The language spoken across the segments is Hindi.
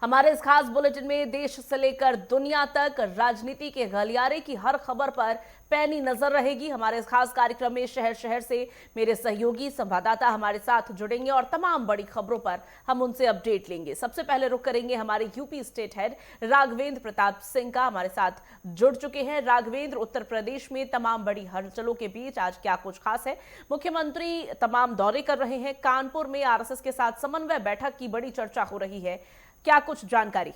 हमारे इस खास बुलेटिन में देश से लेकर दुनिया तक राजनीति के गलियारे की हर खबर पर पैनी नजर रहेगी। हमारे इस खास कार्यक्रम में शहर शहर से मेरे सहयोगी संवाददाता हमारे साथ जुड़ेंगे और तमाम बड़ी खबरों पर हम उनसे अपडेट लेंगे। सबसे पहले रुक करेंगे हमारे UP state head Raghavendra Pratap Singh का, हमारे साथ जुड़ चुके हैं। राघवेंद्र, उत्तर प्रदेश में तमाम बड़ी हलचलों के बीच आज क्या कुछ खास है? मुख्यमंत्री तमाम दौरे कर रहे हैं। कानपुर में आरएसएस के साथ समन्वय बैठक की बड़ी चर्चा हो रही है, क्या कुछ जानकारी?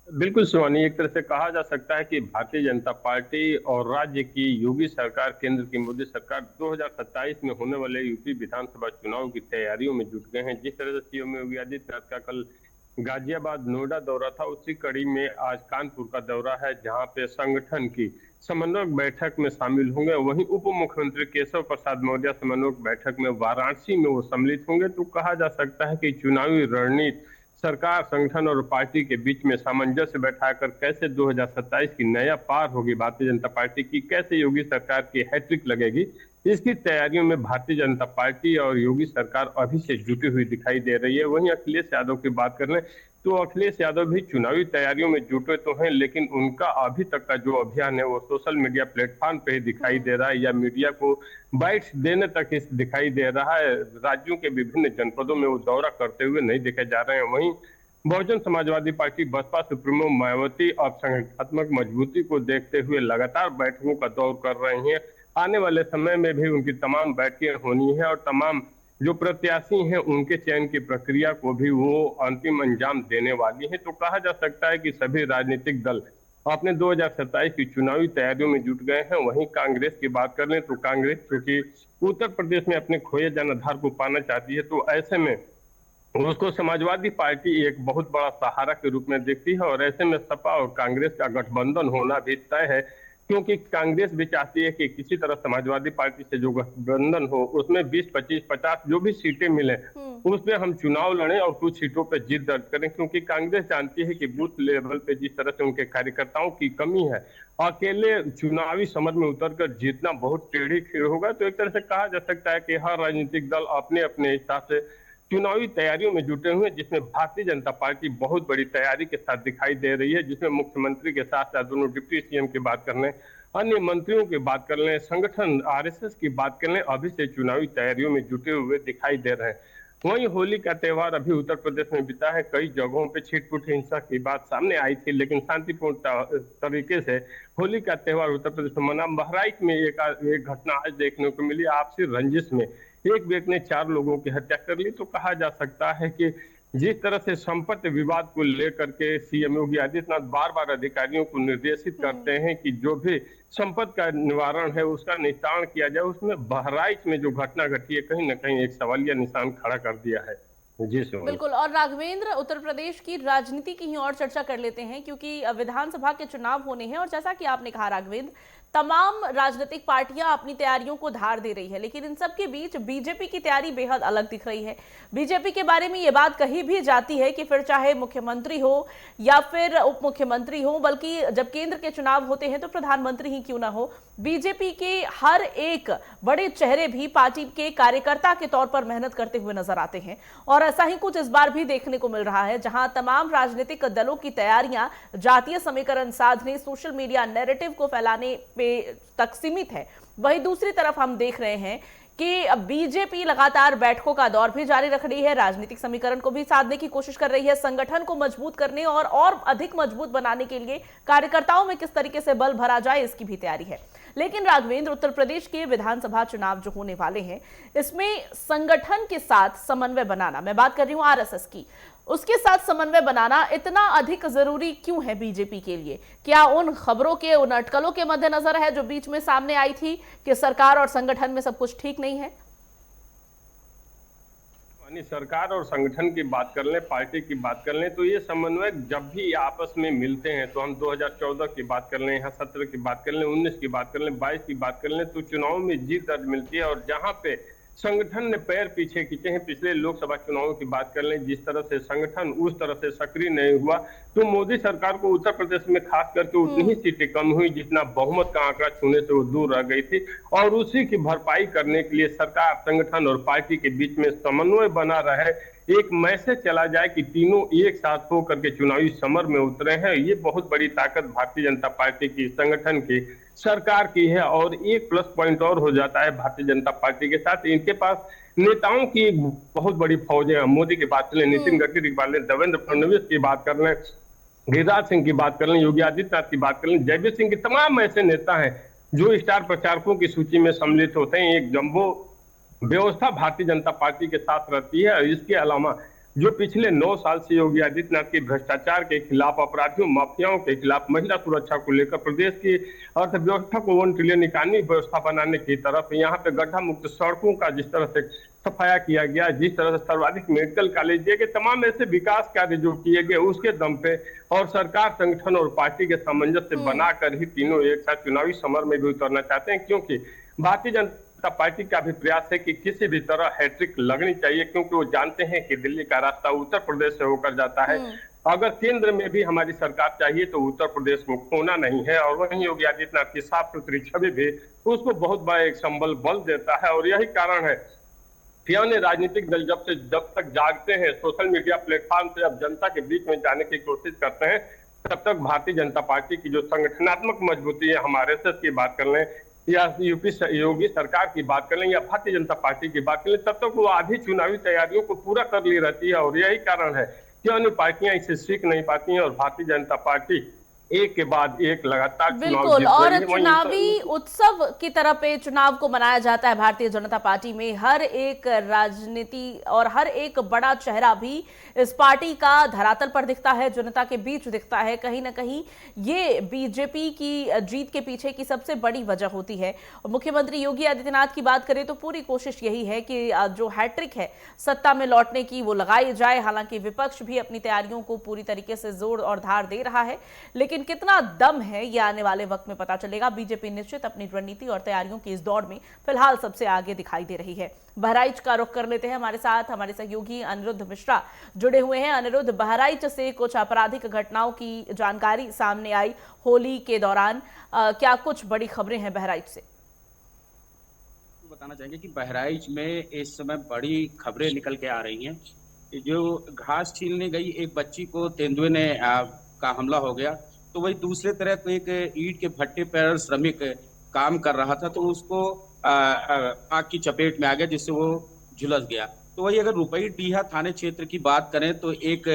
बिल्कुल शिवानी, एक तरह से कहा जा सकता है कि भारतीय जनता पार्टी और राज्य की योगी सरकार, केंद्र की मोदी सरकार 2027 में होने वाले यूपी विधानसभा चुनाव की तैयारियों में जुट गए हैं। जिस तरह से सीएम योगी आदित्यनाथ का कल गाजियाबाद नोएडा दौरा था, उसी कड़ी में आज कानपुर का दौरा है, जहां पे संगठन की समन्वय बैठक में शामिल होंगे। वहीं उप मुख्यमंत्री केशव प्रसाद मौर्य समन्वय बैठक में वाराणसी में वो सम्मिलित होंगे। तो कहा जा सकता है कि चुनावी रणनीति सरकार, संगठन और पार्टी के बीच में सामंजस्य बैठाकर कैसे 2027 की नया पार होगी भारतीय जनता पार्टी की, कैसे योगी सरकार की हैट्रिक लगेगी, इसकी तैयारियों में भारतीय जनता पार्टी और योगी सरकार अभी से जुटी हुई दिखाई दे रही है। वहीं अखिलेश यादव की बात कर लें तो अखिलेश यादव भी चुनावी तैयारियों में जुटे तो हैं, लेकिन उनका अभी तक का जो अभियान है वो सोशल मीडिया प्लेटफॉर्म पे ही दिखाई दे रहा है, या मीडिया को बाइट्स देने तक ही दिखाई दे रहा है। राज्यों के विभिन्न जनपदों में वो दौरा करते हुए नहीं देखे जा रहे हैं। वहीं बहुजन समाजवादी पार्टी बसपा सुप्रीमो मायावती अब संगठनात्मक मजबूती को देखते हुए लगातार बैठकों का दौर कर रही हैं। आने वाले समय में भी उनकी तमाम बैठकें होनी है और तमाम जो प्रत्याशी हैं उनके चयन की प्रक्रिया को भी वो अंतिम अंजाम देने वाली है। तो कहा जा सकता है कि सभी राजनीतिक दल अपने 2027 की चुनावी तैयारियों में जुट गए हैं। वहीं कांग्रेस की बात कर लें तो कांग्रेस क्योंकि उत्तर प्रदेश में अपने खोए जनाधार को पाना चाहती है, तो ऐसे में उसको समाजवादी पार्टी एक बहुत बड़ा सहारा के रूप में देखती है। और ऐसे में सपा और कांग्रेस का गठबंधन होना भी तय है, क्योंकि कांग्रेस भी चाहती है कि किसी तरह समाजवादी पार्टी से जो गठबंधन हो उसमें 20, 25, 50 जो भी सीटें मिले उसमें हम चुनाव लड़ें और कुछ सीटों पर जीत दर्ज करें। क्योंकि कांग्रेस जानती है कि बूथ लेवल पे जिस तरह से उनके कार्यकर्ताओं की कमी है, अकेले चुनावी समर में उतरकर जीतना बहुत टेढ़ी खीर होगा। तो एक तरह से कहा जा सकता है कि हर राजनीतिक दल अपने अपने हिसाब से चुनावी तैयारियों में जुटे हुए, जिसमें भारतीय जनता पार्टी बहुत बड़ी तैयारी के साथ दिखाई दे रही है, जिसमें मुख्यमंत्री के साथ साथ दोनों डिप्टी सीएम की बात कर लें, अन्य मंत्रियों की बात कर लें, संगठन आरएसएस की बात कर लें, अभी से चुनावी तैयारियों में जुटे हुए दिखाई दे रहे हैं। वहीं होली का त्योहार अभी उत्तर प्रदेश में बीता है। कई जगहों पे छिटपुट हिंसा की बात सामने आई थी, लेकिन शांतिपूर्ण तरीके से होली का त्योहार उत्तर प्रदेश में मना। बहराइच में एक घटना आज देखने को मिली, आपसी रंजिश में एक व्यक्ति ने 4 लोगों की हत्या कर ली। तो कहा जा सकता है कि जिस तरह से संपत्ति विवाद को लेकर के सीएम योगी आदित्यनाथ बार बार अधिकारियों को निर्देशित करते हैं कि जो भी संपत्ति का निवारण है उसका निस्तारण किया जाए, उसमें बहराइच में जो घटना घटी है कहीं ना कहीं एक सवालिया निशान खड़ा कर दिया है। जी सर, बिल्कुल। और राघवेंद्र, उत्तर प्रदेश की राजनीति की ही और चर्चा कर लेते हैं, क्योंकि विधानसभा के चुनाव होने हैं और जैसा कि आपने कहा राघवेंद्र, तमाम राजनीतिक पार्टियां अपनी तैयारियों को धार दे रही है, लेकिन इन सब के बीच बीजेपी की तैयारी बेहद अलग दिख रही है। बीजेपी के बारे में यह बात कही भी जाती है कि फिर चाहे मुख्यमंत्री हो या फिर उप मुख्यमंत्री हो, बल्कि जब केंद्र के चुनाव होते हैं तो प्रधानमंत्री ही क्यों ना हो, बीजेपी के हर एक बड़े चेहरे भी पार्टी के कार्यकर्ता के तौर पर मेहनत करते हुए नजर आते हैं। और ऐसा ही कुछ इस बार भी देखने को मिल रहा है, जहां तमाम राजनीतिक दलों की तैयारियां जातीय समीकरण साधने, सोशल मीडिया नैरेटिव को फैलाने पे तक सीमित है। वहीं दूसरी तरफ हम देख रहे हैं कि बीजेपी लगातार बैठकों का दौर भी जारी रख रही है, राजनीतिक समीकरण को भी साधने की कोशिश कर रही है, संगठन को मजबूत करने और अधिक मजबूत बनाने के लिए कार्यकर्ताओं में किस तरीके से बल भरा जाए इसकी भी तैयारी है। लेकिन राघवेंद्र, उत्तर प्रदेश के विधानसभा चुनाव जो होने वाले हैं, इसमें संगठन के साथ समन्वय बनाना, मैं बात कर रही हूं आरएसएस की, उसके साथ समन्वय बनाना इतना अधिक जरूरी क्यों है बीजेपी के लिए? क्या उन खबरों के, उन अटकलों के मद्देनजर है जो बीच में सामने आई थी कि सरकार और संगठन में सब कुछ ठीक नहीं है? सरकार और संगठन की बात कर लें, पार्टी की बात कर लें, तो ये समन्वय जब भी आपस में मिलते हैं, तो हम 2014 की बात कर लें, यहाँ 17 की बात कर लें, 19 की बात कर लें, 22 की बात कर लें, तो चुनाव में जीत दर्ज मिलती है। और जहां पे संगठन ने पैर पीछे खींचे हैं, पिछले लोकसभा चुनावों की बात कर लें, जिस तरह से संगठन उस तरह से सक्रिय नहीं हुआ, तो मोदी सरकार को उत्तर प्रदेश में खास करके उतनी ही सीटें कम हुई जितना बहुमत का आंकड़ा छूने से वो दूर रह गई थी। और उसी की भरपाई करने के लिए सरकार, संगठन और पार्टी के बीच में समन्वय बना रहे, एक मैसेज चला जाए कि तीनों एक साथ होकर के चुनावी समर में उतरे हैं। ये बहुत बड़ी ताकत भारतीय जनता पार्टी की, संगठन की, सरकार की है। और एक प्लस पॉइंट और हो जाता है भारतीय जनता पार्टी के साथ, इनके पास नेताओं की एक बहुत बड़ी फौज है। मोदी की बात कर लें, नितिन हम्म। गडकरी की बात लें, देवेंद्र फडणवीस की बात कर लें, गिरिराज सिंह की बात कर लें, योगी आदित्यनाथ की बात कर लें, जयवीर सिंह की, तमाम ऐसे नेता हैं जो स्टार प्रचारकों की सूची में सम्मिलित होते हैं। एक जम्बो व्यवस्था भारतीय जनता पार्टी के साथ रहती है। और इसके अलावा जो पिछले 9 साल से योगी आदित्यनाथ के भ्रष्टाचार के खिलाफ, अपराधियों माफियाओं के खिलाफ, महिला सुरक्षा को लेकर, प्रदेश की अर्थव्यवस्था को 1 ट्रिलियन इकोनॉमी व्यवस्था बनाने की तरफ, यहाँ पे गड्ढा मुक्त सड़कों का जिस तरह से सफाया किया गया, जिस तरह से सर्वाधिक मेडिकल कॉलेज दिए गए, तमाम ऐसे विकास कार्य जो किए गए उसके दम पे, और सरकार, संगठन और पार्टी के सामंजस्य बनाकर ही तीनों एक साथ चुनावी समर में भी उतरना चाहते हैं। क्योंकि भारतीय जनता पार्टी का भी प्रयास है कि किसी भी तरह हैट्रिक लगनी चाहिए, क्योंकि वो जानते हैं कि दिल्ली का रास्ता उत्तर प्रदेश से होकर जाता है। अगर केंद्र में भी हमारी सरकार चाहिए तो उत्तर प्रदेश को खोना नहीं है। और वहीं योगी आदित्यनाथ की साफ सुथरी छवि भी उसको बहुत बड़ा एक संबल बल देता है। और यही कारण है कि अन्य राजनीतिक दल जब तक जागते हैं, सोशल मीडिया प्लेटफॉर्म से अब जनता के बीच में जाने की कोशिश करते हैं, तब तक भारतीय जनता पार्टी की जो संगठनात्मक मजबूती है, हम आरएसएस की बात कर लें या यूपी योगी सरकार की बात कर लें या भारतीय जनता पार्टी की बात कर लें, तब तक वो आधी चुनावी तैयारियों को पूरा कर ली रहती है। और यही कारण है कि अन्य पार्टियां इसे सीख नहीं पाती हैं और भारतीय जनता पार्टी एक के बाद एक लगातार चुनाव बिल्कुल। जीत और रही है। चुनावी उत्सव की तरह पे चुनाव को मनाया जाता है भारतीय जनता पार्टी में। हर एक राजनीति और हर एक बड़ा चेहरा भी इस पार्टी का धरातल पर दिखता है, जनता के बीच दिखता है। कहीं ना कहीं ये बीजेपी की जीत के पीछे की सबसे बड़ी वजह होती है। और मुख्यमंत्री योगी आदित्यनाथ की बात करें तो पूरी कोशिश यही है कि जो हैट्रिक है सत्ता में लौटने की, वो लगाई जाए। हालांकि विपक्ष भी अपनी तैयारियों को पूरी तरीके से जोर और धार दे रहा है, लेकिन कितना दम है ये आने वाले वक्त में पता चलेगा। बीजेपी निश्चित अपनी रणनीति और तैयारियों की इस दौड़ में फिलहाल सबसे आगे दिखाई दे रही है। बहराइच का रुख कर लेते हैं। हमारे साथ हमारे सहयोगी अनिरुद्ध मिश्रा जुड़े हुए हैं। अनिरुद्ध, बहराइच से कुछ आपराधिक घटनाओं की जानकारी सामने आई होली के दौरान, क्या कुछ बड़ी खबरें हैं बहराइच से? बताना चाहेंगे कि बहराइच में इस समय बड़ी खबरें निकल के आ रही हैं। जो घास छीलने गई एक बच्ची को तेंदुए ने का हमला हो गया, तो वही दूसरे तरफ एक ईंट के भट्टे पर श्रमिक काम कर रहा था, तो उसको आग की चपेट में आ गया, जिससे वो झुलस गया। तो वही अगर रुपई डीहा थाने क्षेत्र की बात करें तो एक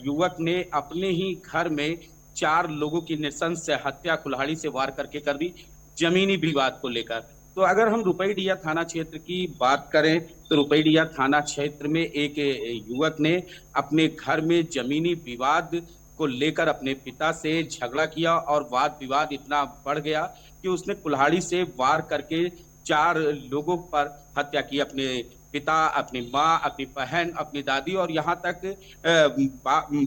युवक ने अपने ही घर में 4 लोगों की नृशंस हत्या कुल्हाड़ी से वार करके कर दी, जमीनी विवाद को लेकर। तो अगर हम रुपईडीहा थाना क्षेत्र की बात करें तो रुपईडीहा थाना क्षेत्र में एक युवक ने अपने घर में जमीनी विवाद को लेकर अपने पिता से झगड़ा किया और वाद विवाद इतना बढ़ गया कि उसने कुल्हाड़ी से वार करके 4 लोगों पर हत्या की। अपने पिता, अपनी माँ, अपनी बहन, अपनी दादी और यहाँ तक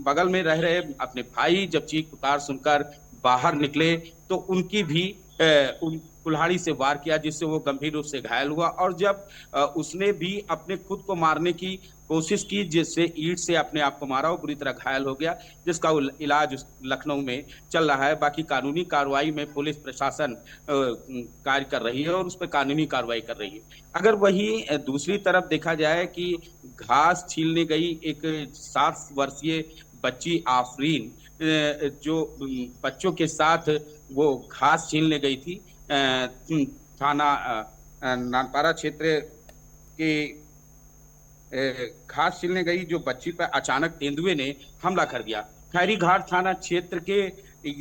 बगल में रह रहे अपने भाई जब चीख पुकार सुनकर बाहर निकले तो उनकी भी उन कुल्हाड़ी से वार किया, जिससे वो गंभीर रूप से घायल हुआ। और जब उसने भी अपने खुद को मारने की कोशिश की, जिससे ईंट से अपने आप को मारा, वो बुरी तरह घायल हो गया, जिसका इलाज लखनऊ में चल रहा है। बाकी कानूनी कार्रवाई में पुलिस प्रशासन कार्य कर रही है और उस पर कानूनी कार्रवाई कर रही है। अगर वही दूसरी तरफ देखा जाए कि घास छीलने गई एक 7 वर्षीय बच्ची आफरीन, जो बच्चों के साथ वो घास छीलने गई थी, थाना नानपारा क्षेत्र के घास छीलने गई जो बच्ची पर अचानक तेंदुए ने हमला कर दिया। खैरी घाट थाना क्षेत्र के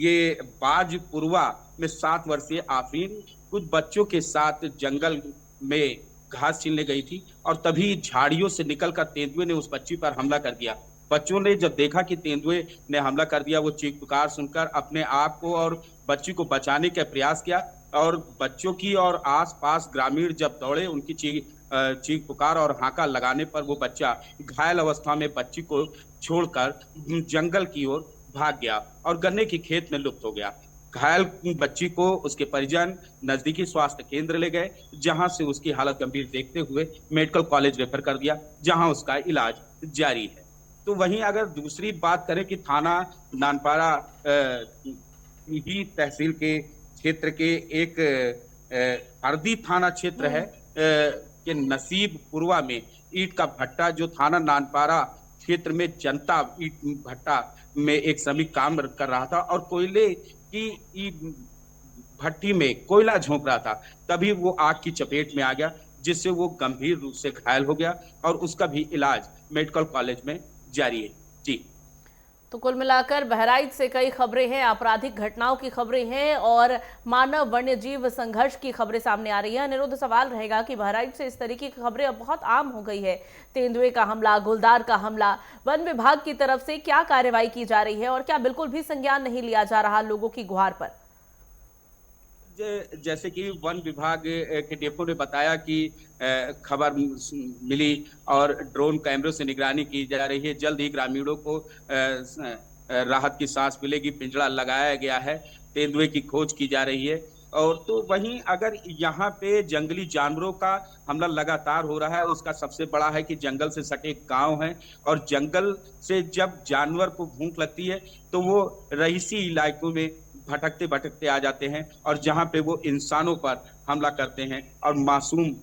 ये बाजपुरवा में 7 वर्षीय आफरीन कुछ बच्चों के साथ जंगल में घास छीलने गई थी और तभी झाड़ियों से निकलकर तेंदुए ने उस बच्ची पर हमला कर दिया। बच्चों ने जब देखा कि तेंदुए ने हमला कर दिया, वो चीख पुकार सुनकर अपने आप को और बच्ची को बचाने का प्रयास किया और बच्चों की और आसपास ग्रामीण जब दौड़े, उनकी चीख पुकार और हांका लगाने पर वो बच्चा घायल अवस्था में बच्ची को छोड़कर जंगल की ओर भाग गया और गन्ने की खेत में लुप्त हो गया। घायल बच्ची को उसके परिजन नजदीकी स्वास्थ्य केंद्र ले गए, जहां से उसकी हालत गंभीर देखते हुए मेडिकल कॉलेज रेफर कर दिया, जहां उसका इलाज जारी है। तो वहीं अगर दूसरी बात करें कि थाना नानपारा ही तहसील के क्षेत्र के एक हरदी थाना क्षेत्र है के नसीबपुरवा में ईट का भट्टा जो थाना नानपारा क्षेत्र में जनता ईट भट्टा में एक श्रमिक काम कर रहा था और कोयले की भट्टी में कोयला झोंक रहा था, तभी वो आग की चपेट में आ गया, जिससे वो गंभीर रूप से घायल हो गया और उसका भी इलाज मेडिकल कॉलेज में जारी है। जी, तो कुल मिलाकर बहराइच से कई खबरें हैं, आपराधिक घटनाओं की खबरें हैं और मानव वन्य जीव संघर्ष की खबरें सामने आ रही है। अनिरुद्ध, सवाल रहेगा कि बहराइच से इस तरीके की खबरें अब बहुत आम हो गई है। तेंदुए का हमला, गुलदार का हमला, वन विभाग की तरफ से क्या कार्रवाई की जा रही है और क्या बिल्कुल भी संज्ञान नहीं लिया जा रहा लोगों की गुहार पर? जैसे कि वन विभाग के डेपो ने बताया कि खबर मिली और ड्रोन कैमरों से निगरानी की जा रही है। जल्द ही ग्रामीणों को राहत की सांस मिलेगी, पिंजड़ा लगाया गया है, तेंदुए की खोज की जा रही है। और तो वहीं अगर यहाँ पे जंगली जानवरों का हमला लगातार हो रहा है, उसका सबसे बड़ा है कि जंगल से सटे गांव हैं और जंगल से जब जानवर को भूख लगती है तो वो रईसी इलाकों में भटकते भटकते आ जाते हैं और जहां पे वो इंसानों पर हमला करते हैं और मासूम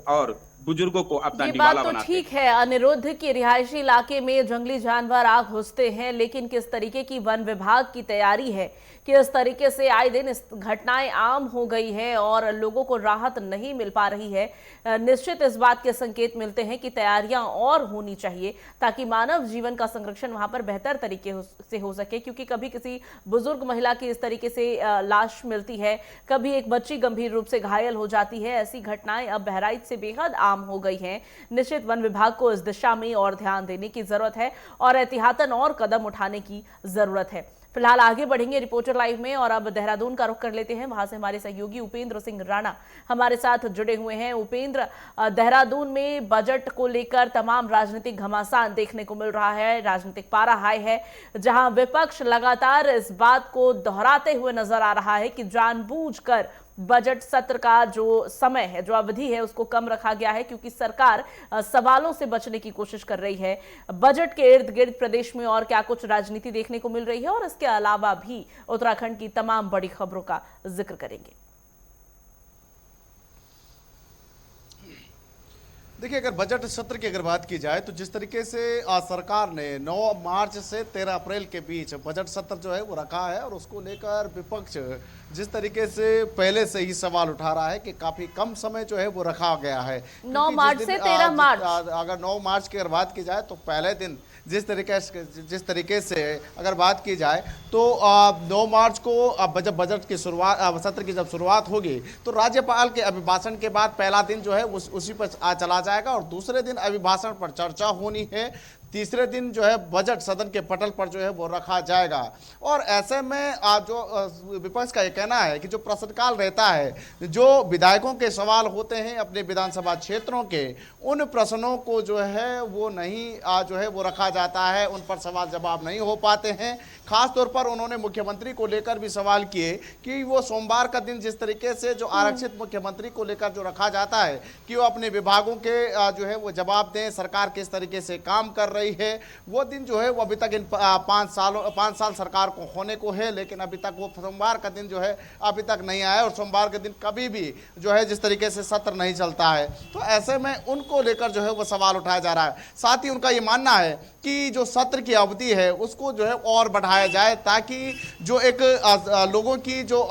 और बुजुर्गों को अपना निवाला बनाते हैं। ठीक है अनिरुद्ध की रिहायशी इलाके में जंगली जानवर आ घुसते हैं, लेकिन किस तरीके की वन विभाग की तैयारी है, किस तरीके से आए दिन इस घटनाएं आम हो गई है और लोगों को राहत नहीं मिल पा रही है, निश्चित इस बात के संकेत मिलते हैं कि तैयारियां और होनी चाहिए ताकि मानव जीवन का संरक्षण वहां पर बेहतर तरीके से हो सके। क्योंकि कभी किसी बुजुर्ग महिला की इस तरीके से लाश मिलती है, कभी एक बच्ची गंभीर रूप से घायल हो जाती है। ऐसी घटनाएं अब बहराइच से बेहद आम हो गई हैं। निश्चित वन विभाग को इस दिशा में और ध्यान देने की जरूरत है और एहतियातन और कदम उठाने की जरूरत है। फिलहाल आगे बढ़ेंगे रिपोर्टर लाइव में और अब देहरादून का रुख कर लेते हैं। वहां से हमारे सहयोगी उपेंद्र सिंह राणा हमारे साथ जुड़े हुए हैं। उपेंद्र, देहरादून में बजट को लेकर तमाम राजनीतिक घमासान देखने को मिल रहा है, राजनीतिक पारा हाई है, जहां विपक्ष लगातार इस बात को दोहराते हुए नजर आ रहा है कि जानबूझकर बजट सत्र का जो समय है, जो अवधि है, उसको कम रखा गया है क्योंकि सरकार सवालों से बचने की कोशिश कर रही है। बजट के इर्द गिर्द प्रदेश में और क्या कुछ राजनीति देखने को मिल रही है और इसके अलावा भी उत्तराखंड की तमाम बड़ी खबरों का जिक्र करेंगे। देखिए, अगर बजट सत्र की अगर बात की जाए तो जिस तरीके से सरकार ने 9 मार्च से 13 अप्रैल के बीच बजट सत्र जो है वो रखा है और उसको लेकर विपक्ष जिस तरीके से पहले से ही सवाल उठा रहा है कि काफी कम समय जो है वो रखा गया है। 9 मार्च से 13 मार्च, अगर 9 मार्च की अगर बात की जाए तो पहले दिन जिस तरीके से अगर बात की जाए तो 9 मार्च को बजट की शुरुआत, सत्र की जब शुरुआत होगी तो राज्यपाल के अभिभाषण के बाद पहला दिन जो है उसी पर चला जाएगा और दूसरे दिन अभिभाषण पर चर्चा होनी है, तीसरे दिन जो है बजट सदन के पटल पर जो है वो रखा जाएगा। और ऐसे में जो विपक्ष का ये कहना है कि जो प्रश्नकाल रहता है, जो विधायकों के सवाल होते हैं अपने विधानसभा क्षेत्रों के, उन प्रश्नों को जो है वो नहीं जो है वो रखा जाता है, उन पर सवाल जवाब नहीं हो पाते हैं। खास तौर पर उन्होंने मुख्यमंत्री को लेकर भी सवाल किए कि वो सोमवार का दिन जिस तरीके से जो आरक्षित मुख्यमंत्री को लेकर जो रखा जाता है कि वो अपने विभागों के जो है वो जवाब दें, सरकार किस तरीके से काम कर रही है, वो दिन जो है वो अभी तक इन 5 साल सरकार को होने को है, लेकिन अभी तक वो सोमवार का दिन जो है अभी तक नहीं आया और सोमवार के दिन कभी भी जो है जिस तरीके से सत्र नहीं चलता है। तो ऐसे में उनको लेकर जो है वो सवाल उठाया जा रहा है। साथ ही उनका ये मानना है कि जो सत्र की अवधि है उसको जो है और बढ़ाया जाए ताकि जो एक लोगों की जो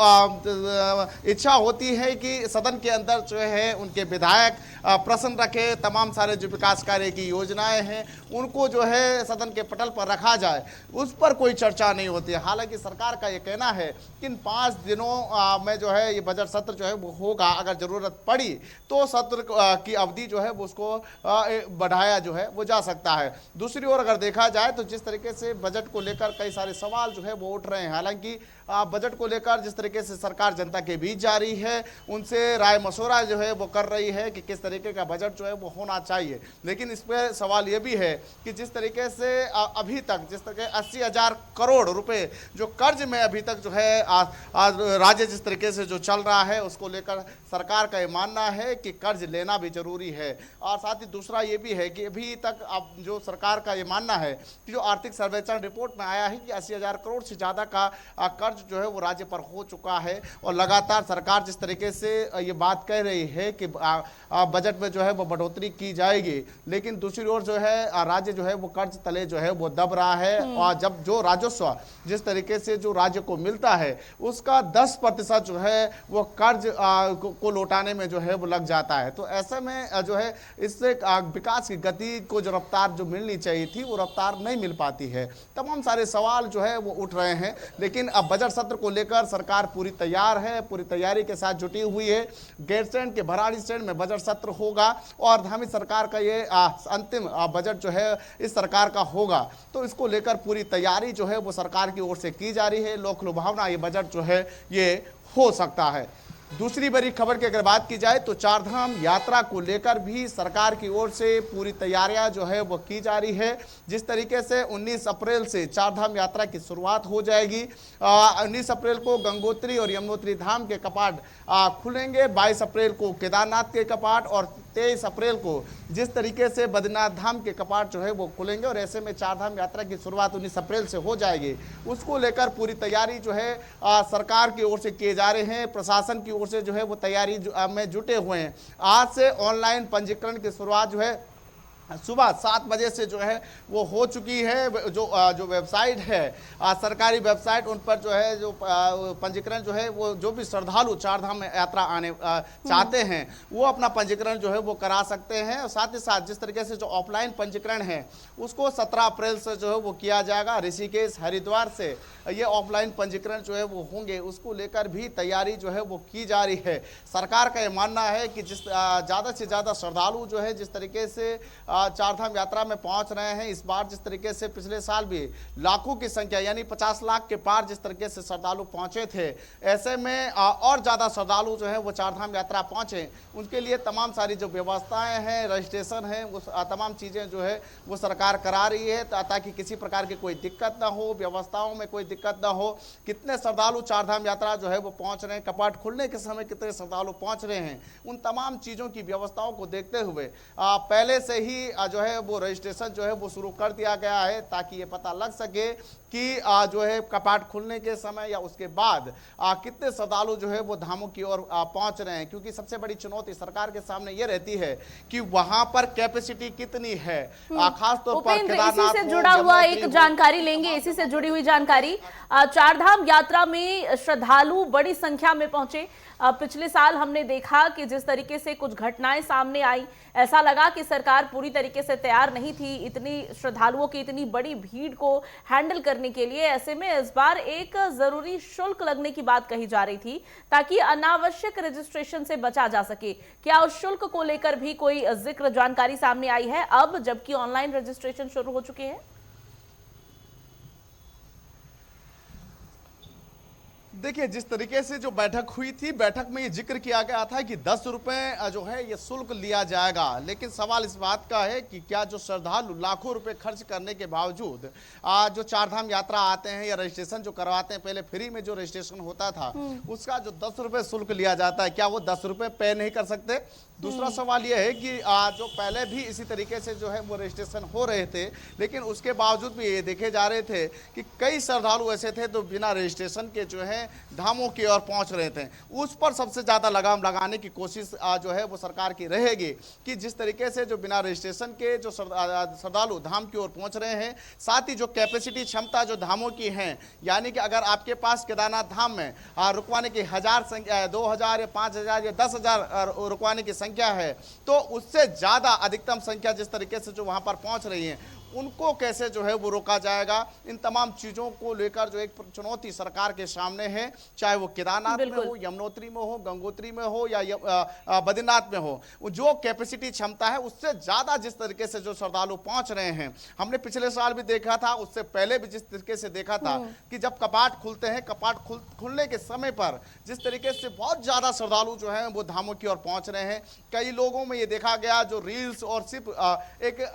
इच्छा होती है कि सदन के अंदर जो है उनके विधायक प्रश्न रखे, तमाम सारे जो विकास कार्य की योजनाएं हैं उनको जो है सदन के पटल पर रखा जाए, उस पर कोई चर्चा नहीं होती है। हालांकि सरकार का ये कहना है कि इन 5 दिनों में जो है ये बजट सत्र जो है वो होगा, अगर जरूरत पड़ी तो सत्र की अवधि जो है वो उसको बढ़ाया जो है वो जा सकता है। दूसरी ओर अगर देखा जाए तो जिस तरीके से बजट को लेकर कई सारे सवाल जो है वो उठ रहे हैं, हालांकि बजट को लेकर जिस तरीके से सरकार जनता के बीच जा रही है, उनसे राय मशवरा जो है वो कर रही है कि किस तरीके का बजट जो है वो होना चाहिए, लेकिन इस पर सवाल ये भी है कि जिस तरीके से अभी तक जिस तरह 80,000 करोड़ रुपए जो कर्ज में अभी तक जो है राज्य जिस तरीके से जो चल रहा है, उसको लेकर सरकार का ये मानना है कि कर्ज लेना भी जरूरी है। और साथ ही दूसरा ये भी है कि अभी तक अब जो सरकार का ये मानना है कि जो आर्थिक सर्वेक्षण रिपोर्ट में आया है कि 80,000 करोड़ से ज़्यादा का कर्ज जो है वो राज्य पर हो चुका है। और लगातार सरकार जिस तरीके से ये बात कह रही है कि बजट में जो है वो बढ़ोतरी की जाएगी, लेकिन दूसरी ओर जो है राज्य जो है वो कर्ज तले जो है वो दब रहा है। और जब जो राजस्व जिस तरीके से जो राज्य को मिलता है उसका 10% जो है वो कर्ज को लौटाने में जो है वो लग जाता है। तो ऐसे में जो है इससे विकास की गति को जो रफ्तार जो मिलनी चाहिए थी वो रफ्तार नहीं मिल पाती है। तमाम सारे सवाल जो है वो उठ रहे हैं, लेकिन अब बजट सत्र को लेकर सरकार पूरी तैयार है, पूरी तैयारी के साथ जुटी हुई है। गैरसैंण के भराड़ी स्टैंड में बजट सत्र होगा और धामी सरकार का ये अंतिम बजट जो है इस सरकार का होगा। तो इसको लेकर पूरी तैयारी जो है वो सरकार की ओर से की जा रही है। लोक लुभावना ये बजट जो है ये हो सकता है। दूसरी बड़ी खबर की अगर बात की जाए तो चारधाम यात्रा को लेकर भी सरकार की ओर से पूरी तैयारियां जो है वो की जा रही है। जिस तरीके से 19 अप्रैल से चारधाम यात्रा की शुरुआत हो जाएगी। 19 अप्रैल को गंगोत्री और यमुनोत्री धाम के कपाट खुलेंगे, 22 अप्रैल को केदारनाथ के कपाट और 23 अप्रैल को जिस तरीके से बद्रीनाथ धाम के कपाट जो है वो खुलेंगे। और ऐसे में चारधाम यात्रा की शुरुआत 19 अप्रैल से हो जाएगी। उसको लेकर पूरी तैयारी जो है सरकार की ओर से किए जा रहे हैं। प्रशासन की ओर से जो है वो तैयारी में जुटे हुए हैं। आज से ऑनलाइन पंजीकरण की शुरुआत जो है सुबह 7 बजे से जो है वो हो चुकी है। जो वेबसाइट है सरकारी वेबसाइट, उन पर जो है जो पंजीकरण जो है वो जो भी श्रद्धालु चारधाम यात्रा आने चाहते हैं वो अपना पंजीकरण जो है वो करा सकते हैं। और साथ ही साथ जिस तरीके से जो ऑफलाइन पंजीकरण है उसको 17 अप्रैल से जो है वो किया जाएगा। ऋषिकेश हरिद्वार से ये ऑफलाइन पंजीकरण जो है वो होंगे, उसको लेकर भी तैयारी जो है वो की जा रही है। सरकार का ये मानना है कि जिस ज़्यादा से ज़्यादा श्रद्धालु जो है जिस तरीके से चारधाम यात्रा में पहुंच रहे हैं, इस बार जिस तरीके से पिछले साल भी लाखों की संख्या यानी 50 लाख के पार जिस तरीके से श्रद्धालु पहुंचे थे, ऐसे में और ज़्यादा श्रद्धालु जो है वो चारधाम यात्रा पहुंचे। उनके लिए तमाम सारी जो व्यवस्थाएं हैं, रजिस्ट्रेशन है, वो तमाम चीज़ें जो है वो सरकार करा रही है ताकि किसी प्रकार की कोई दिक्कत ना हो, व्यवस्थाओं में कोई दिक्कत ना हो। कितने श्रद्धालु चारधाम यात्रा जो है वो पहुंच रहे हैं, कपाट खुलने के समय कितने श्रद्धालु पहुंच रहे हैं, उन तमाम चीज़ों की व्यवस्थाओं को देखते हुए पहले से ही जो है वो रजिस्ट्रेशन जो है वो शुरू कर दिया गया है ताकि ये पता लग सके कि जो है कपाट खुलने के समय या उसके बाद कितने श्रद्धालु जो है वो धामों की ओर पहुंच रहे हैं। क्योंकि सबसे बड़ी चुनौती सरकार के सामने ये रहती है कि वहां पर कैपेसिटी कितनी है। खासतौर पर इसी से जुड़ा हुआ एक जानकारी लेंगे, इसी से जुड़ी हुई जानकारी। चारधाम यात्रा में श्रद्धालु बड़ी संख्या में पहुंचे। पिछले साल हमने देखा कि जिस तरीके से कुछ घटनाएं सामने आई, ऐसा लगा कि सरकार पूरी तरीके से तैयार नहीं थी इतनी श्रद्धालुओं की इतनी बड़ी भीड़ को हैंडल करने के लिए। ऐसे में इस बार एक जरूरी शुल्क लगने की बात कही जा रही थी ताकि अनावश्यक रजिस्ट्रेशन से बचा जा सके। क्या उस शुल्क को लेकर भी कोई जिक्र जानकारी सामने आई है अब जबकि ऑनलाइन रजिस्ट्रेशन शुरू हो चुके हैं? देखिए, जिस तरीके से जो बैठक हुई थी, बैठक में ये जिक्र किया गया था कि 10 रुपए जो है ये शुल्क लिया जाएगा। लेकिन सवाल इस बात का है कि क्या जो श्रद्धालु लाखों रुपए खर्च करने के बावजूद जो चारधाम यात्रा आते हैं या रजिस्ट्रेशन जो करवाते हैं, पहले फ्री में जो रजिस्ट्रेशन होता था उसका जो 10 रुपए शुल्क लिया जाता है, क्या वो 10 रुपए पे नहीं कर सकते? दूसरा सवाल यह है कि जो पहले भी इसी तरीके से जो है वो रजिस्ट्रेशन हो रहे थे, लेकिन उसके बावजूद भी ये देखे जा रहे थे कि कई श्रद्धालु ऐसे थे तो बिना रजिस्ट्रेशन के जो है धामों की ओर पहुंच रहे थे। उस पर सबसे ज़्यादा लगाम लगाने की कोशिश जो है वो सरकार की रहेगी कि जिस तरीके से जो बिना रजिस्ट्रेशन के जो श्रद्धालु धाम की ओर पहुंच रहे हैं, साथ ही जो कैपेसिटी क्षमता जो धामों की है, यानी कि अगर आपके पास केदारनाथ धाम में रुकवाने की 1000 संख्या, 2000 या 5000 या 10,000 रुकवाने की संख्या है, तो उससे ज़्यादा अधिकतम संख्या जिस तरीके से जो वहाँ पर पहुँच रही है उनको कैसे जो है वो रोका जाएगा। इन तमाम चीज़ों को लेकर जो एक चुनौती सरकार के सामने है, चाहे वो केदारनाथ में हो, यमुनोत्री में हो, गंगोत्री में हो या बद्रीनाथ में हो, जो कैपेसिटी क्षमता है उससे ज़्यादा जिस तरीके से जो श्रद्धालु पहुंच रहे हैं। हमने पिछले साल भी देखा था, उससे पहले भी जिस तरीके से देखा था कि जब कपाट खुलते हैं, कपाट खुलने के समय पर जिस तरीके से बहुत ज़्यादा श्रद्धालु जो हैं वो धामों की ओर पहुँच रहे हैं। कई लोगों में ये देखा गया जो रील्स और सिर्फ एक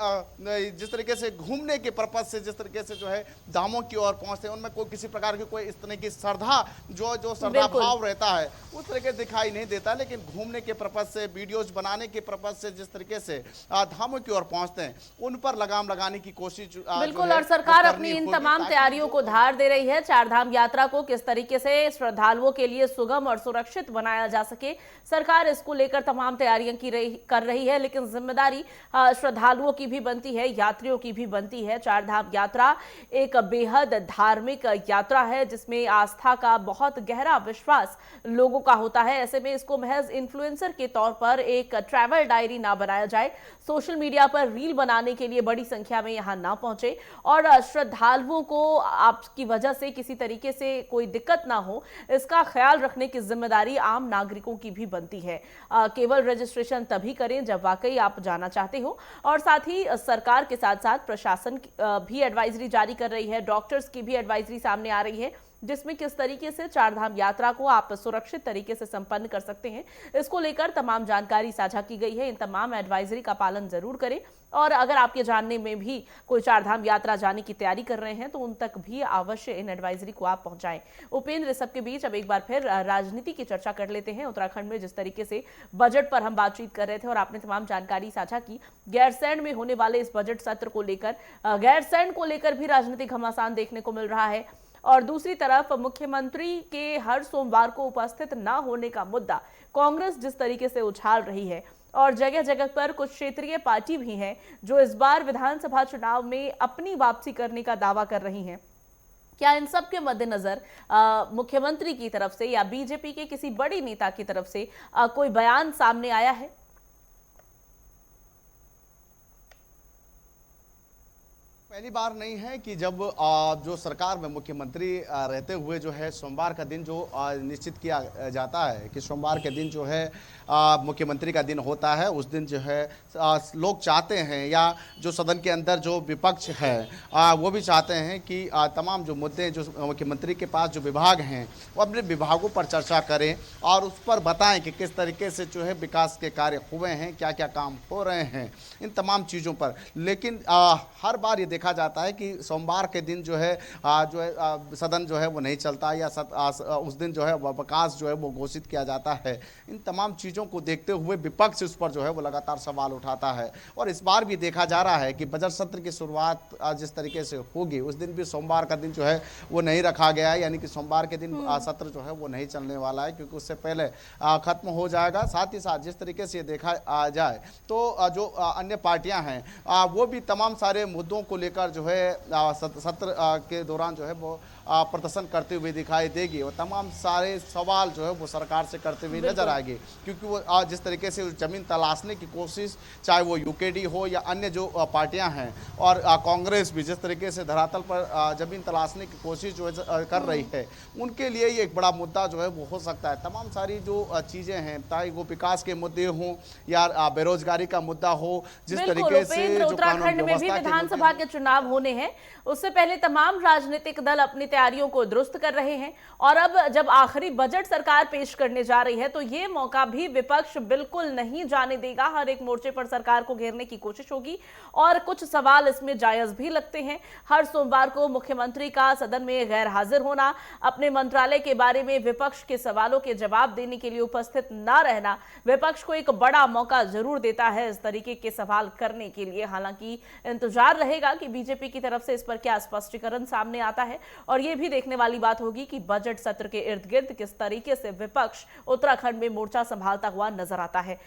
जिस तरीके से से घूमने के पर्पज से जिस तरीके से जो है धामों की ओर पहुंचते हैं, उनमें कोई किसी प्रकार की कोई इस तरह की श्रद्धा जो श्रद्धा भाव रहता है उस तरह के दिखाई नहीं देता। लेकिन घूमने के पर्पज से, वीडियोज बनाने के पर्पज से जिस तरीके से धामों की ओर पहुंचते हैं, उन पर लगाम लगाने की कोशिश बिल्कुल। और सरकार अपनी इन तमाम तैयारियों को धार दे रही है। चार धाम यात्रा को किस तरीके से श्रद्धालुओं के लिए सुगम और सुरक्षित बनाया जा सके, सरकार इसको लेकर तमाम तैयारियां कर रही है। लेकिन जिम्मेदारी श्रद्धालुओं की भी बनती है, यात्रियों की भी बनती है। चार धाम यात्रा एक बेहद धार्मिक यात्रा है जिसमें आस्था का बहुत गहरा विश्वास लोगों का होता है। ऐसे में इसको महज इन्फ्लुएंसर के तौर पर एक ट्रैवल डायरी ना बनाया जाए, सोशल मीडिया पर रील बनाने के लिए बड़ी संख्या में यहां ना पहुंचे और श्रद्धालुओं को आपकी वजह से किसी तरीके से कोई दिक्कत ना हो, इसका ख्याल रखने की जिम्मेदारी आम नागरिकों की भी बनती है। केवल रजिस्ट्रेशन तभी करें जब वाकई आप जाना चाहते हो। और साथ ही सरकार के साथ साथ प्रशासन भी एडवाइजरी जारी कर रही है, डॉक्टर्स की भी एडवाइजरी सामने आ रही है जिसमें किस तरीके से चार धाम यात्रा को आप सुरक्षित तरीके से संपन्न कर सकते हैं, इसको लेकर तमाम जानकारी साझा की गई है। इन तमाम एडवाइजरी का पालन जरूर करें और अगर आपके जानने में भी कोई चार धाम यात्रा जाने की तैयारी कर रहे हैं तो उन तक भी अवश्य इन एडवाइजरी को आप पहुंचाएं। उपेंद्र, इस सबके बीच अब एक बार फिर राजनीति की चर्चा कर लेते हैं। उत्तराखंड में जिस तरीके से बजट पर हम बातचीत कर रहे थे और आपने तमाम जानकारी साझा की, गैरसैंण में होने वाले इस बजट सत्र को लेकर, गैरसैंण को लेकर भी राजनीतिक घमासान देखने को मिल रहा है और दूसरी तरफ मुख्यमंत्री के हर सोमवार को उपस्थित न होने का मुद्दा कांग्रेस जिस तरीके से उछाल रही है और जगह जगह पर कुछ क्षेत्रीय पार्टी भी हैं जो इस बार विधानसभा चुनाव में अपनी वापसी करने का दावा कर रही हैं। क्या इन सब के मद्देनजर मुख्यमंत्री की तरफ से या बीजेपी के किसी बड़ी नेता की तरफ से कोई बयान सामने आया है? पहली बार नहीं है कि जब जो सरकार में मुख्यमंत्री रहते हुए जो है सोमवार का दिन जो निश्चित किया जाता है कि सोमवार के दिन जो है मुख्यमंत्री का दिन होता है, उस दिन जो है लोग चाहते हैं या जो सदन के अंदर जो विपक्ष है वो भी चाहते हैं कि तमाम जो मुद्दे जो मुख्यमंत्री के पास जो विभाग हैं वो अपने विभागों पर चर्चा करें और उस पर बताएं कि किस तरीके से जो है विकास के कार्य हुए हैं, क्या क्या काम हो रहे हैं, इन तमाम चीज़ों पर। लेकिन हर बार ये देखा जाता है कि सोमवार के दिन जो है सदन जो है वो नहीं चलता या उस दिन जो है अवकाश जो है वो घोषित किया जाता है। इन तमाम चीज़ों को देखते हुए विपक्ष उस पर जो है वो लगातार सवाल उठाता है और इस बार भी देखा जा रहा है कि बजट सत्र की शुरुआत जिस तरीके से होगी उस दिन भी सोमवार का दिन जो है वो नहीं रखा गया है, यानी कि सोमवार के दिन सत्र जो है वो नहीं चलने वाला है क्योंकि उससे पहले खत्म हो जाएगा। साथ ही साथ जिस तरीके से ये देखा जाए तो जो अन्य पार्टियां हैं वो भी तमाम सारे मुद्दों को लेकर जो है सत्र के दौरान जो है वो प्रदर्शन करते हुए दिखाई देगी और तमाम सारे सवाल जो है वो सरकार से करते हुए नजर आएगी क्योंकि वो जिस तरीके से जमीन तलाशने की कोशिश, चाहे वो यूकेडी हो या अन्य जो पार्टियां हैं और कांग्रेस भी जिस तरीके से धरातल पर जमीन तलाशने की कोशिश जो है कर रही है, उनके लिए ये एक बड़ा मुद्दा जो है वो हो सकता है। तमाम सारी जो चीज़ें हैं, चाहे वो विकास के मुद्दे हों या बेरोजगारी का मुद्दा हो, जिस तरीके से उत्तराखंड में भी विधानसभा के चुनाव होने हैं, उससे पहले तमाम राजनीतिक दल अपनी तैयारियों को दुरुस्त कर रहे हैं और अब जब आखिरी बजट सरकार पेश करने जा रही है तो ये मौका भी विपक्ष बिल्कुल नहीं जाने देगा। हर एक मोर्चे पर सरकार को घेरने की कोशिश होगी और कुछ सवाल इसमें जायज भी लगते हैं। हर सोमवार को मुख्यमंत्री का सदन में गैर हाजिर होना, अपने मंत्रालय के बारे में विपक्ष के सवालों के जवाब देने के लिए उपस्थित न रहना विपक्ष को एक बड़ा मौका जरूर देता है इस तरीके के सवाल करने के लिए। हालांकि इंतजार रहेगा कि बीजेपी की तरफ से इस पर क्या स्पष्टीकरण सामने आता है और ये भी देखने वाली बात होगी कि बजट सत्र के इर्द गिर्द किस तरीके से विपक्ष उत्तराखंड में मोर्चा संभालता हुआ नजर आता है।